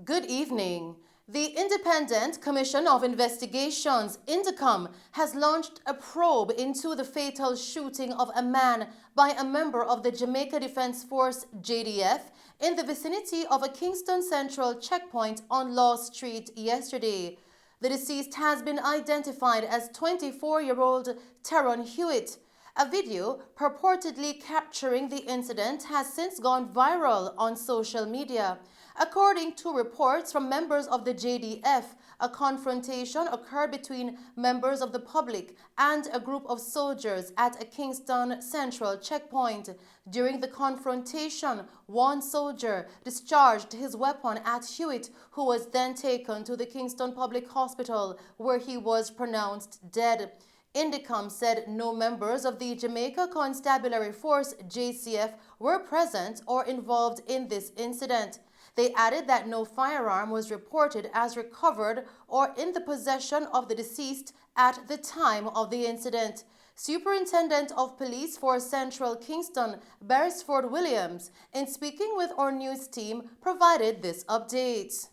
Good evening. The Independent Commission of Investigations, INDECOM, has launched a probe into the fatal shooting of a man by a member of the Jamaica Defense Force, JDF, in the vicinity of a Kingston Central checkpoint on Law Street yesterday. The deceased has been identified as 24-year-old Teron Hewitt. A video purportedly capturing the incident has since gone viral on social media. According to reports from members of the JDF, a confrontation occurred between members of the public and a group of soldiers at a Kingston Central checkpoint. During the confrontation, one soldier discharged his weapon at Hewitt, who was then taken to the Kingston Public Hospital, where he was pronounced dead. INDECOM said no members of the Jamaica Constabulary Force, JCF, were present or involved in this incident. They added that no firearm was reported as recovered or in the possession of the deceased at the time of the incident. Superintendent of Police for Central Kingston, Beresford Williams, in speaking with our news team, provided this update.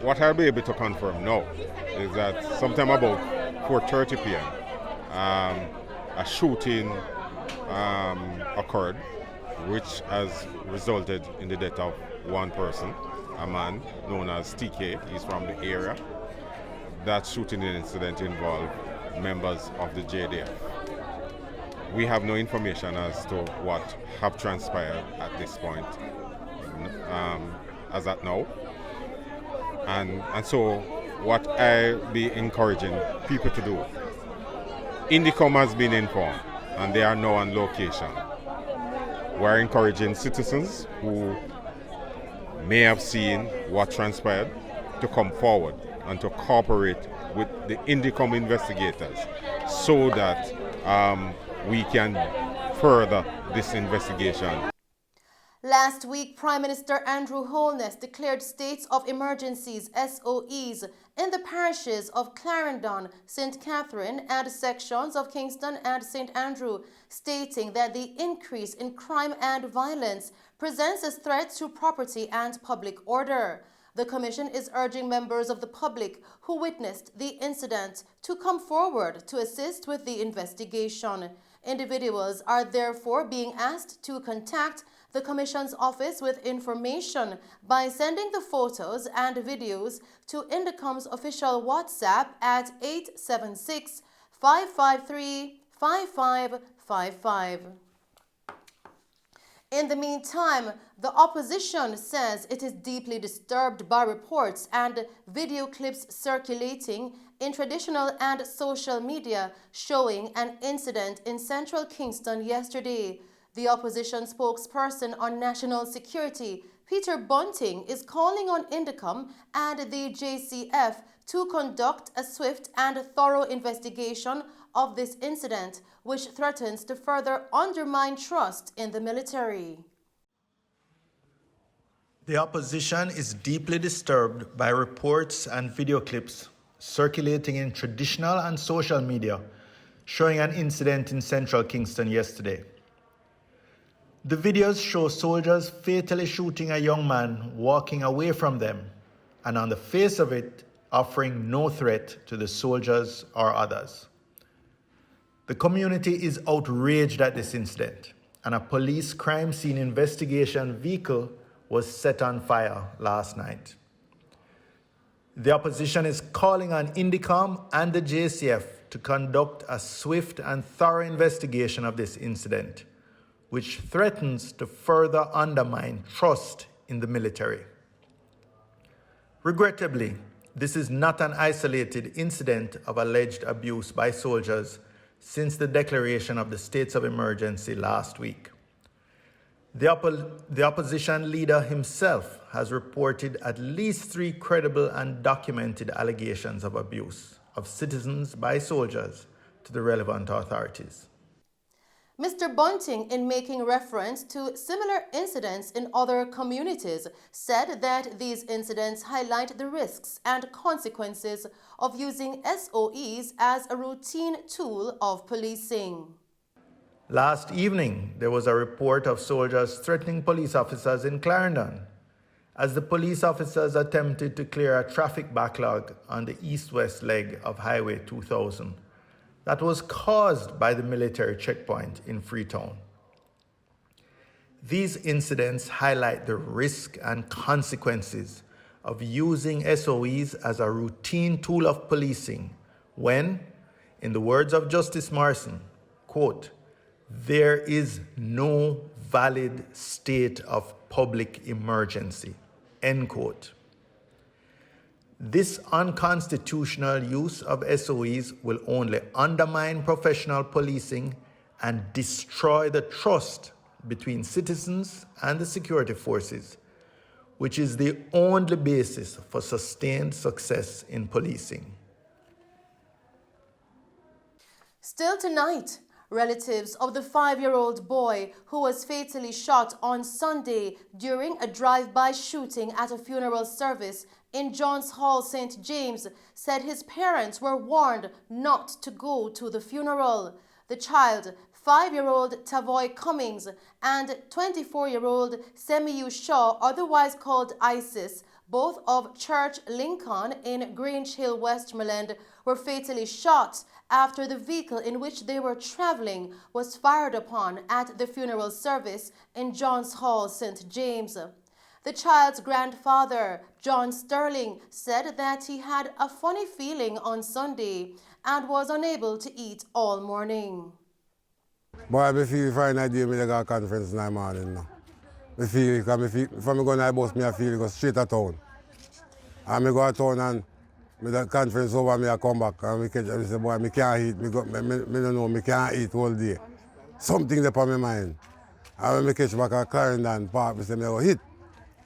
What I'll be able to confirm now is that sometime about 4:30 p.m. A shooting occurred, which has resulted in the death of one person, a man known as TK. He's from the area. That shooting incident involved members of the JDF. We have no information as to what have transpired at this point, as at now. And so what I'll be encouraging people to do, INDECOM has been informed and they are now on location. We're encouraging citizens who may have seen what transpired to come forward and to cooperate with the INDECOM investigators so that we can further this investigation. Last week, Prime Minister Andrew Holness declared states of emergencies, SOEs, in the parishes of Clarendon, St. Catherine, and sections of Kingston and St. Andrew, stating that the increase in crime and violence presents a threat to property and public order. The Commission is urging members of the public who witnessed the incident to come forward to assist with the investigation. Individuals are therefore being asked to contact the Commission's office with information by sending the photos and videos to INDECOM's official WhatsApp at 876-553-5555. In the meantime, the opposition says it is deeply disturbed by reports and video clips circulating in traditional and social media showing an incident in central Kingston yesterday. The opposition spokesperson on national security, Peter Bunting, is calling on INDECOM and the JCF to conduct a swift and thorough investigation of this incident, which threatens to further undermine trust in the military. The opposition is deeply disturbed by reports and video clips circulating in traditional and social media showing an incident in central Kingston yesterday. The videos show soldiers fatally shooting a young man walking away from them, and on the face of it, offering no threat to the soldiers or others. The community is outraged at this incident, and a police crime scene investigation vehicle was set on fire last night. The opposition is calling on INDECOM and the JCF to conduct a swift and thorough investigation of this incident, which threatens to further undermine trust in the military. Regrettably, this is not an isolated incident of alleged abuse by soldiers since the declaration of the states of emergency last week. The opposition leader himself has reported at least 3 credible and documented allegations of abuse of citizens by soldiers to the relevant authorities. Mr. Bunting, in making reference to similar incidents in other communities, said that these incidents highlight the risks and consequences of using SOEs as a routine tool of policing. Last evening, there was a report of soldiers threatening police officers in Clarendon, as the police officers attempted to clear a traffic backlog on the east-west leg of Highway 2000 that was caused by the military checkpoint in Freetown. These incidents highlight the risk and consequences of using SOEs as a routine tool of policing when, in the words of Justice Morrison, quote, "there is no valid state of public emergency," end quote. This unconstitutional use of SOEs will only undermine professional policing and destroy the trust between citizens and the security forces, which is the only basis for sustained success in policing. Still tonight, relatives of the 5-year-old boy who was fatally shot on Sunday during a drive-by shooting at a funeral service in Johns Hall, St. James, said his parents were warned not to go to the funeral. The child, 5-year-old Tavoy Cummings, and 24-year-old Semiyu Shaw, otherwise called Isis, both of Church Lincoln in Grange Hill, Westmoreland, were fatally shot after the vehicle in which they were traveling was fired upon at the funeral service in Johns Hall, St. James. The child's grandfather, John Sterling, said that he had a funny feeling on Sunday and was unable to eat all morning. Boy, I feel Friday night, I got a conference in the morning now. I feel, because if I go to the bus, I feel go straight to town. And I go to town and the conference over, I come back and I say, boy, I can't eat, I don't know, I can't eat all day. Something there on my mind. And when I catch back at Clarendon Park, I say, I go hit.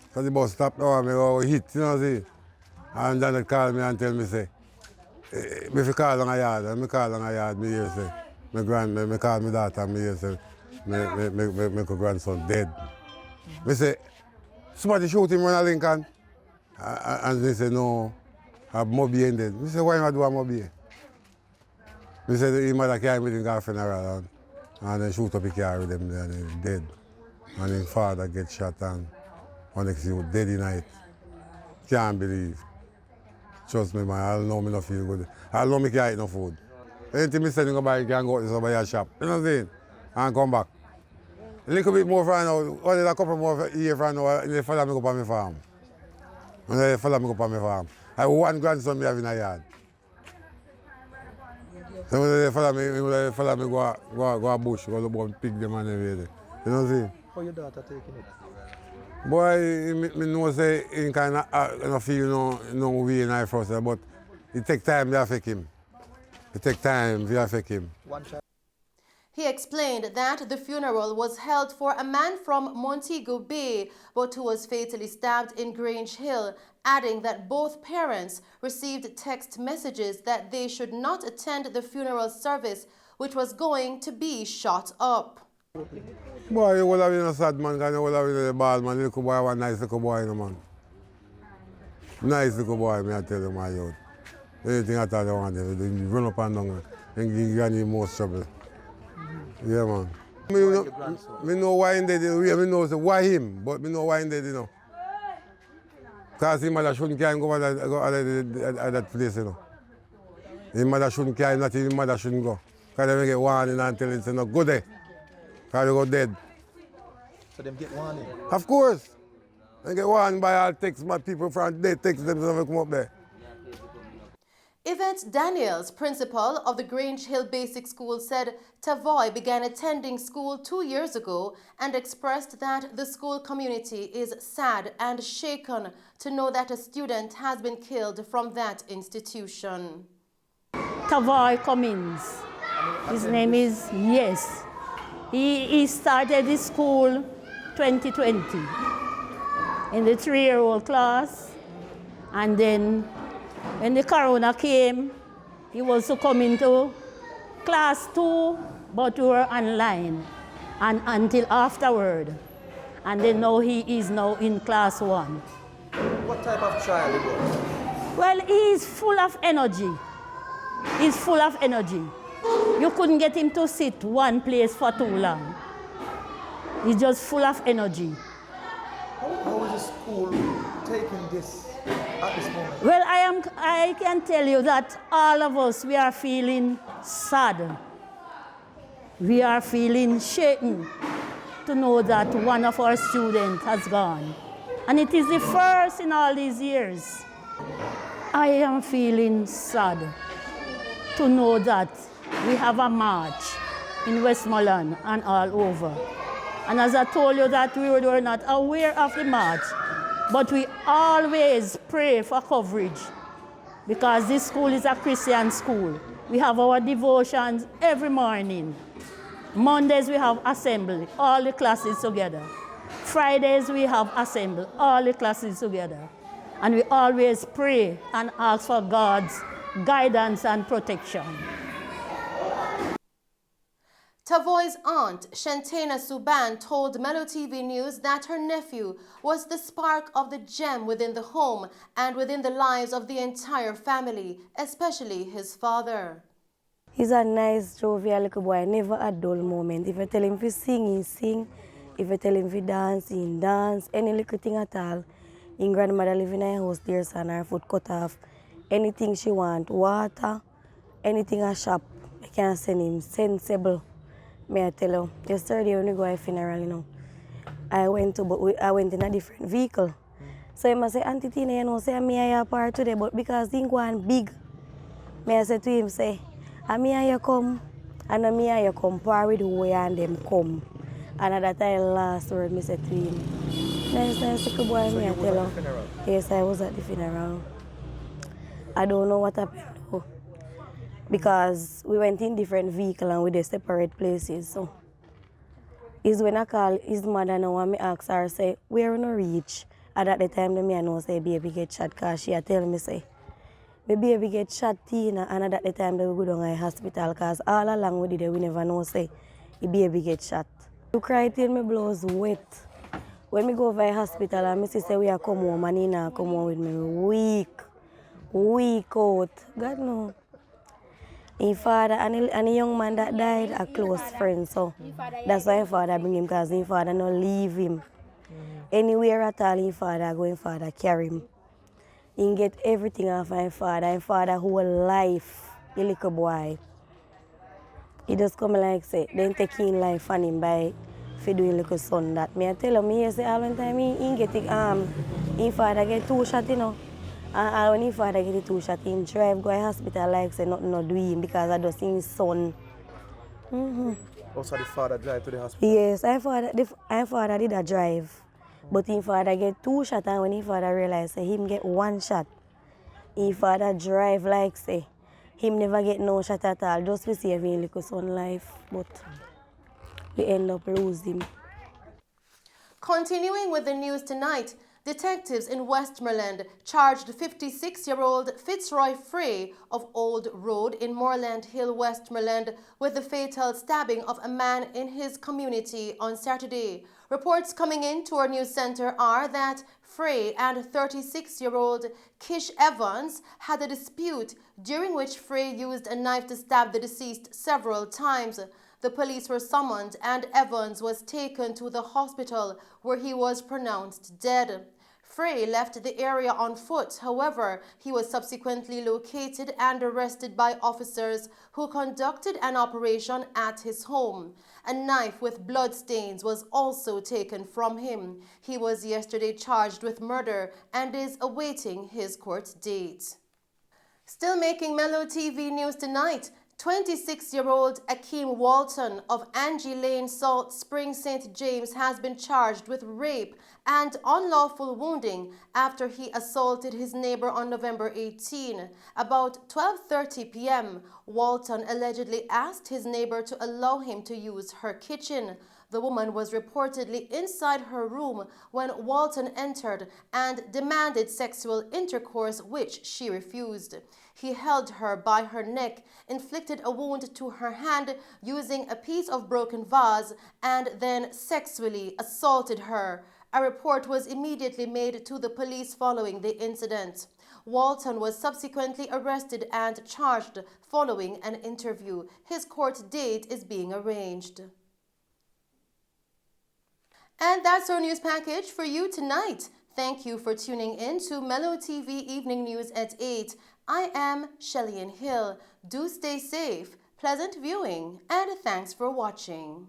Because the bus stopped now, I go hit, you know what I say? And then they call me and tell me, say, if you call on a yard, and I call on a yard, I hear say, I call my daughter and I hear say, my grandson dead. I say, somebody shoot him on a Lincoln. And they say, no, a Moby and dead. I say, why not do a Moby? I say, the mother carry me to the funeral and they shoot up the car with them there and they're dead. And his father get shot and one next day dead in night. Can't believe. Trust me, man, I know me not feel good. I know me can't eat no food. Anything I say, you can go to a shop, you know what I'm saying? And come back. A little bit more from now, only a couple more years from now, they follow me up on my farm. And they follow me up on my farm. I have one grandson me have in a yard. So when they follow me go a bush, go to pick them and everything. You know what I'm saying? How your daughter taking it? Boy, I know say he kind of feel no way in high first, but it take time to affect him. It take time to affect him. He explained that the funeral was held for a man from Montego Bay, but who was fatally stabbed in Grange Hill, adding that both parents received text messages that they should not attend the funeral service, which was going to be shot up. Boy, you would have been a sad man, because you would have been a bad man. Little boy, one nice little boy, no man. Nice little boy, me I tell you, my youth. Anything at all you want, you run up and down and give you most trouble. Yeah, man. Me know why he dead, me know why him, but me know why he dead, you know. Because his mother shouldn't carry him go at that place, you know. His mother shouldn't carry him, not his mother shouldn't go. Because they get warning and tell him, say, no, go there. Because they go dead. So them get warning? Of course. They get warned by all text, my people from they text them to come up there. Yvette Daniels, principal of the Grange Hill Basic School, said Tavoy began attending school 2 years ago and expressed that the school community is sad and shaken to know that a student has been killed from that institution. Tavoy Cummings. His name is, yes. He started his school 2020 in the 3-year-old class, and then when the corona came, he was to come into class 2, but we were online and until afterward. And then now he is now in class 1. What type of child he was? Well, he is full of energy. He's full of energy. You couldn't get him to sit one place for too long. He's just full of energy. How was the school taking this at this moment? Well, I can tell you that all of us, we are feeling sad. We are feeling shaken to know that one of our students has gone. And it is the first in all these years. I am feeling sad to know that we have a march in Westmoreland and all over. And as I told you that we were not aware of the march, but we always pray for coverage because this school is a Christian school. We have our devotions every morning. Mondays we have assembly, all the classes together. Fridays we have assembly, all the classes together. And we always pray and ask for God's guidance and protection. Tavoy's aunt, Shantana Suban, told Mello TV News that her nephew was the spark of the gem within the home and within the lives of the entire family, especially his father. He's a nice, jovial little boy, never a dull moment. If I tell him to sing, he sing. If I tell him to dance, he dance. Any little thing at all. His grandmother live in a house there, son, her foot cut off. Anything she want, water, anything a shop, I can send him, sensible. May I tell you, yesterday when we go to a funeral, you know, I went in a different vehicle. So he must say, Auntie Tina, you know, say, I'm here part today, but because he go big, may I say to him, say, I'm here come, and I'm here come, par with who and them come. And at that time, last word, I said to him, nice, little boy, So may I you tell was at you. the funeral? Yes, I was at the funeral. I don't know what happened though, because we went in different vehicles and we did separate places. So is when I call his mother now and me ask her, say, where no reach? And at the time, I know say baby get shot, because she tell me say, my baby get shot, Tina, and at the time they go down to the hospital, because all along we did it, we never know say the baby get shot. I cry till my blows wet. When we go over the hospital and I say we are come home and he not come home with me, weak out. God no. His father and the young man that died are close friends, so that's why his father bring him, because his father not leave him. Anywhere at all his father go, his father carry him. He get everything off of his father whole life, the little boy. He just come like say, then take his life on him by doing little son that. Me I tell him, he say all the time he get it, his father get 2 shots, you know. And when his father get the 2 shots, he drive go to hospital like say nothing not do him, because I just see his son. Also, the father drive to the hospital? Yes, his father did a drive. But his father get 2 shots, and when his father realize say him get 1 shot, his father drive like say him never get no shot at all, just to save his little son life. But we end up losing him. Continuing with the news tonight, detectives in Westmoreland charged 56-year-old Fitzroy Frey of Old Road in Moreland Hill, Westmoreland, with the fatal stabbing of a man in his community on Saturday. Reports coming in to our news center are that Frey and 36-year-old Kish Evans had a dispute during which Frey used a knife to stab the deceased several times. The police were summoned and Evans was taken to the hospital where he was pronounced dead. Frey left the area on foot. However, he was subsequently located and arrested by officers who conducted an operation at his home. A knife with bloodstains was also taken from him. He was yesterday charged with murder and is awaiting his court date. Still making Mello TV news tonight, 26-year-old Akeem Walton of Angie Lane, Salt Spring, St. James has been charged with rape and unlawful wounding after he assaulted his neighbor on November 18. About 12:30 p.m., Walton allegedly asked his neighbor to allow him to use her kitchen. The woman was reportedly inside her room when Walton entered and demanded sexual intercourse, which she refused. He held her by her neck, inflicted a wound to her hand using a piece of broken vase, and then sexually assaulted her. A report was immediately made to the police following the incident. Walton was subsequently arrested and charged following an interview. His court date is being arranged. And that's our news package for you tonight. Thank you for tuning in to Mello TV Evening News at 8. I am Shelley Hill. Do stay safe, pleasant viewing, and thanks for watching.